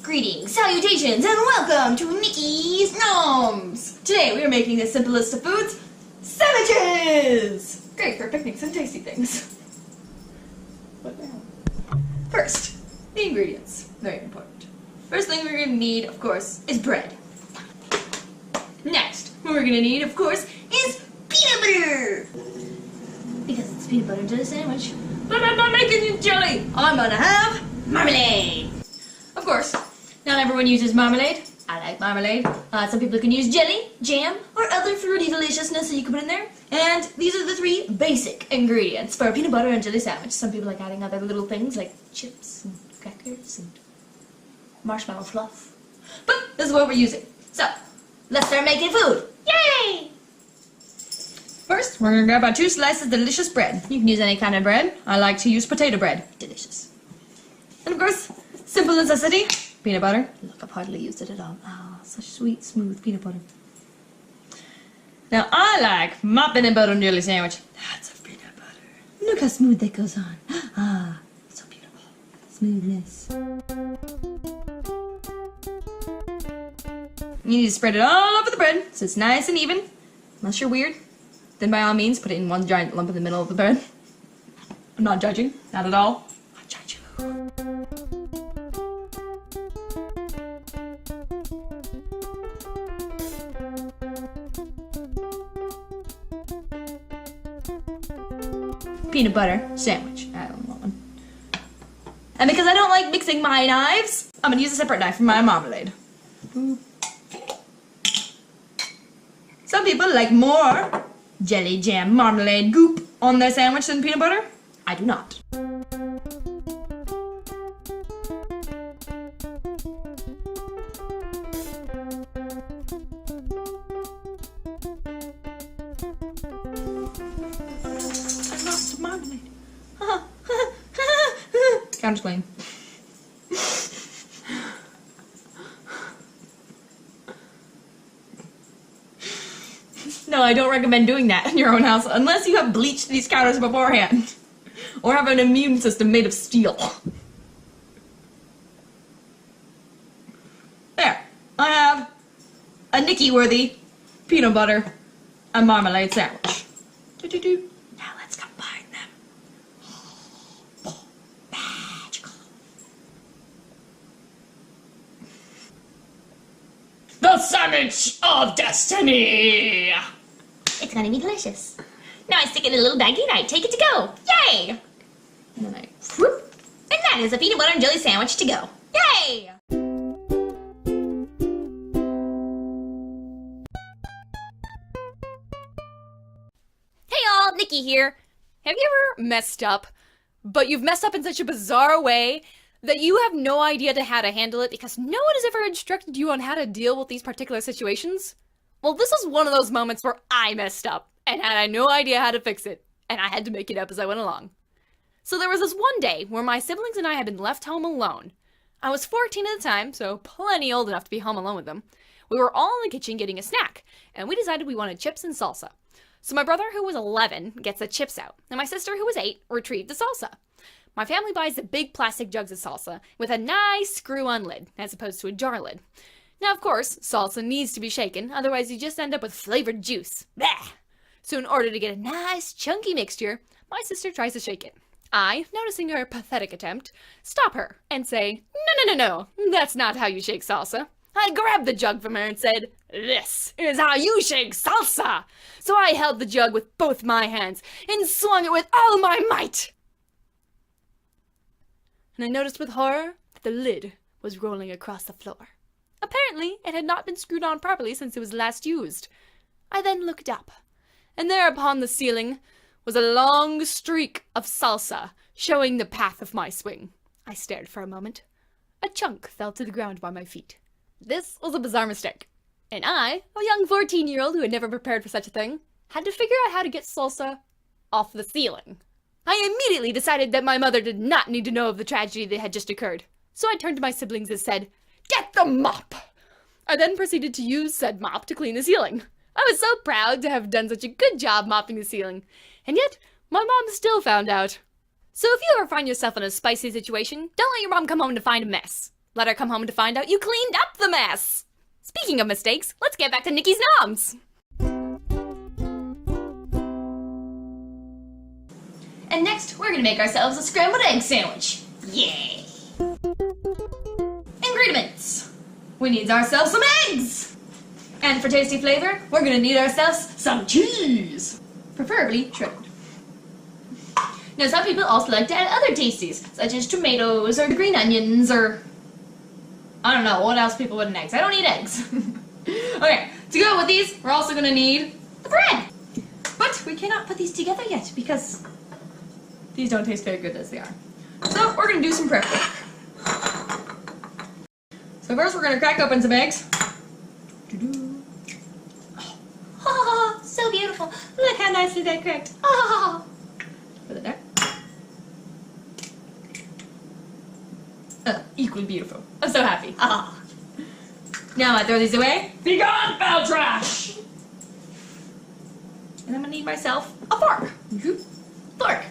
Greetings, salutations, and welcome to Nikki's Noms! Today we are making the simplest of foods, Sammiches! Great for picnics and tasty things. What now? First, the ingredients. Very important. First thing we're going to need, of course, is bread. Next, what we're going to need, of course, is peanut butter! Because it's peanut butter and jelly sandwich. But I'm not making jelly! I'm going to have marmalade! Of course, not everyone uses marmalade. I like marmalade. Some people can use jelly, jam, or other fruity deliciousness that you can put in there. And these are the three basic ingredients for a peanut butter and jelly sandwich. Some people like adding other little things like chips and crackers and marshmallow fluff. But this is what we're using. So, let's start making food. Yay! First, we're gonna grab our 2 slices of delicious bread. You can use any kind of bread. I like to use potato bread. Delicious. And of course, simple necessity, peanut butter. Look, I've hardly used it at all. Ah, such sweet, smooth peanut butter. Now, I like my peanut butter and jelly sandwich. Lots of peanut butter. Look how smooth that goes on. Ah, so beautiful. Smoothness. You need to spread it all over the bread so it's nice and even. Unless you're weird, then by all means put it in one giant lump in the middle of the bread. I'm not judging, not at all. I judge you. Peanut butter sandwich. I don't want one. And because I don't like mixing my knives, I'm gonna use a separate knife for my marmalade. Some people like more jelly, jam, marmalade, goop on their sandwich than peanut butter. I do not. Marmalade. Counter's clean. No, I don't recommend doing that in your own house unless you have bleached these counters beforehand or have an immune system made of steel. There, I have a Nikki-worthy peanut butter and marmalade sandwich. Do-do-do. Now let's combine them. Oh, magical. The sandwich of destiny! It's gonna be delicious. Now I stick it in a little baggie and I take it to go. Yay! And then I whoop. And that is a peanut butter and jelly sandwich to go. Yay! Nikki here. Have you ever messed up, but you've messed up in such a bizarre way that you have no idea how to handle it because no one has ever instructed you on how to deal with these particular situations? Well, this was one of those moments where I messed up and had no idea how to fix it, and I had to make it up as I went along. So there was this one day where my siblings and I had been left home alone. I was 14 at the time, so plenty old enough to be home alone with them. We were all in the kitchen getting a snack, and we decided we wanted chips and salsa. So my brother, who was 11, gets the chips out, and my sister, who was 8, retrieved the salsa. My family buys the big plastic jugs of salsa with a nice screw-on lid, as opposed to a jar lid. Now, of course, salsa needs to be shaken, otherwise you just end up with flavored juice. Blech! So in order to get a nice, chunky mixture, my sister tries to shake it. I, noticing her pathetic attempt, stop her and say, No, that's not how you shake salsa. I grabbed the jug from her and said, This is how you shake salsa! So I held the jug with both my hands and swung it with all my might! And I noticed with horror that the lid was rolling across the floor. Apparently, it had not been screwed on properly since it was last used. I then looked up, and there upon the ceiling was a long streak of salsa showing the path of my swing. I stared for a moment. A chunk fell to the ground by my feet. This was a bizarre mistake, and I, a young 14-year-old who had never prepared for such a thing, had to figure out how to get salsa off the ceiling. I immediately decided that my mother did not need to know of the tragedy that had just occurred, so I turned to my siblings and said, Get the mop! I then proceeded to use said mop to clean the ceiling. I was so proud to have done such a good job mopping the ceiling, and yet my mom still found out. So if you ever find yourself in a spicy situation, don't let your mom come home to find a mess. Let her come home to find out you cleaned up the mess. Speaking of mistakes, let's get back to Nikki's Noms. And next, we're gonna make ourselves a scrambled egg sandwich. Yay! Ingredients. We need ourselves some eggs. And for tasty flavor, we're gonna need ourselves some cheese. Preferably shredded. Now some people also like to add other tasties, such as tomatoes or green onions or... I don't know, what else people put in eggs? I don't eat eggs. Okay, to go with these, we're also gonna need the bread. But we cannot put these together yet because these don't taste very good as they are. So we're gonna do some prep work. So first we're gonna crack open some eggs. Oh, so beautiful. Look how nicely that cracked. Oh. Put it there. Equally beautiful. I'm so happy. Ah. Now I throw these away. Be gone, foul trash! And I'm gonna need myself a fork. Fork.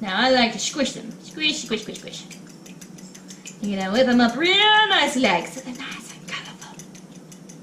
Now I like to squish them. Squish, squish, squish, squish. You're gonna whip them up real nice like so they're nice and colorful.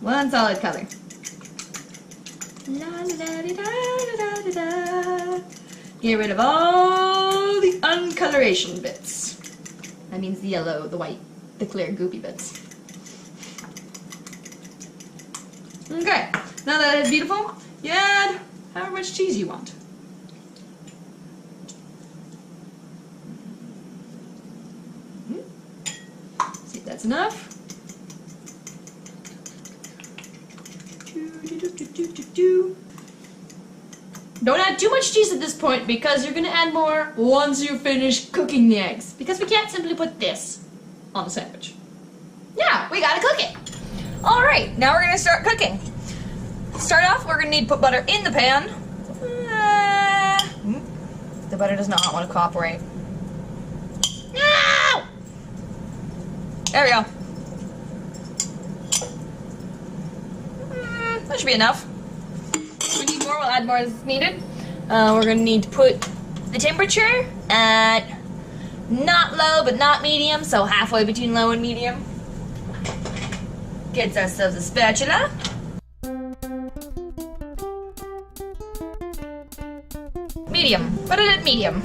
One solid color. La la da da da da da. Get rid of all the uncoloration bits. That means the yellow, the white, the clear goopy bits. Okay, now that it's beautiful, you add however much cheese you want. See if that's enough. Don't add too much cheese at this point because you're gonna add more once you finish cooking the eggs. Because we can't simply put this on the sandwich. Yeah, we gotta cook it. Alright, now we're gonna start cooking. Start off, we're gonna need to put butter in the pan. The butter does not want to cooperate. No! There we go. That should be enough. If we need more, we'll add more as needed. We're gonna need to put the temperature at not low but not medium, so halfway between low and medium. Gets ourselves a spatula. Medium. Put it at medium.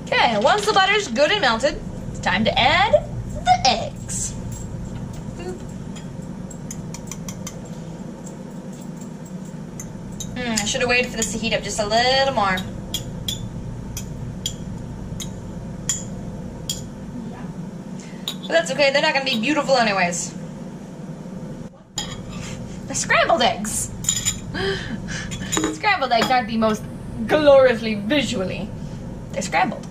Okay, once the butter's good and melted, it's time to add the eggs. I should have waited for this to heat up just a little more. But that's okay, they're not going to be beautiful anyways. The scrambled eggs. Scrambled eggs aren't the most gloriously visually. They're scrambled.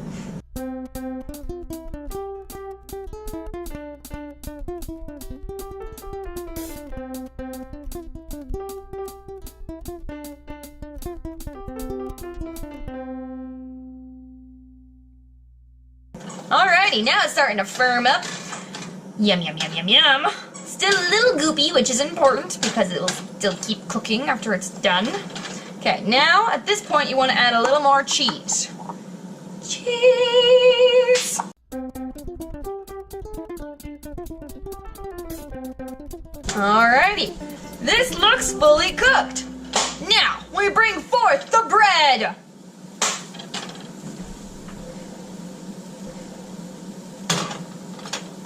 Alrighty, now it's starting to firm up. Yum, yum, yum, yum, yum. Still a little goopy, which is important because it will still keep cooking after it's done. Okay, now at this point you want to add a little more cheese. Cheese! Alrighty, this looks fully cooked. Now, we bring forth the bread!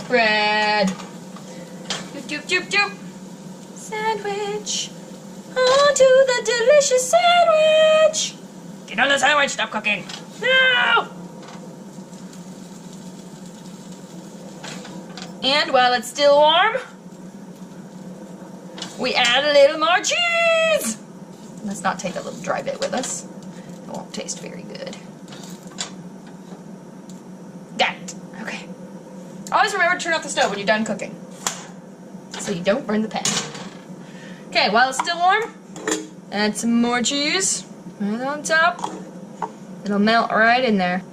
Bread. Doop, doop, doop, doop. Sandwich. Onto the delicious sandwich. Get on the sandwich, stop cooking. No! And while it's still warm, we add a little more cheese. Let's not take that little dry bit with us. It won't taste very good. Got it. Okay. Always remember to turn off the stove when you're done cooking, so you don't burn the pan. Okay, while it's still warm, add some more cheese right on top. It'll melt right in there.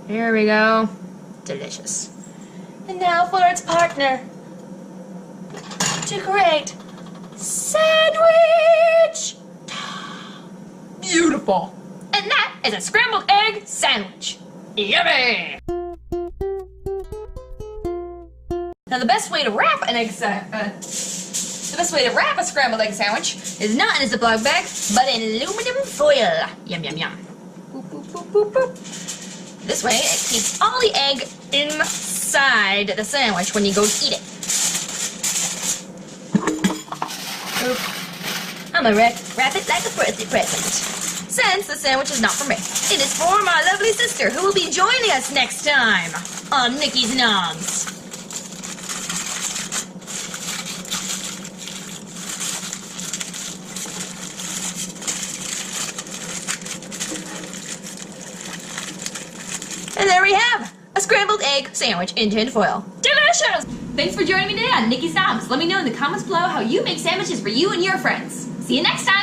Here we go. Delicious. And now for its partner. To create sandwich. Beautiful. And that is a scrambled egg sandwich. Yummy! Now the best way to wrap an egg the best way to wrap a scrambled egg sandwich is not in a Ziploc bag, but in aluminum foil. Yum, yum, yum. Boop, boop, boop, boop, boop. This way, it keeps all the egg inside the sandwich when you go to eat it. Oop. I'm gonna wrap it like a birthday present. Since the sandwich is not for me, it is for my lovely sister who will be joining us next time on Nikki's Noms. And there we have a scrambled egg sandwich in tin foil. Delicious! Thanks for joining me today on Nikki's Noms. Let me know in the comments below how you make sandwiches for you and your friends. See you next time!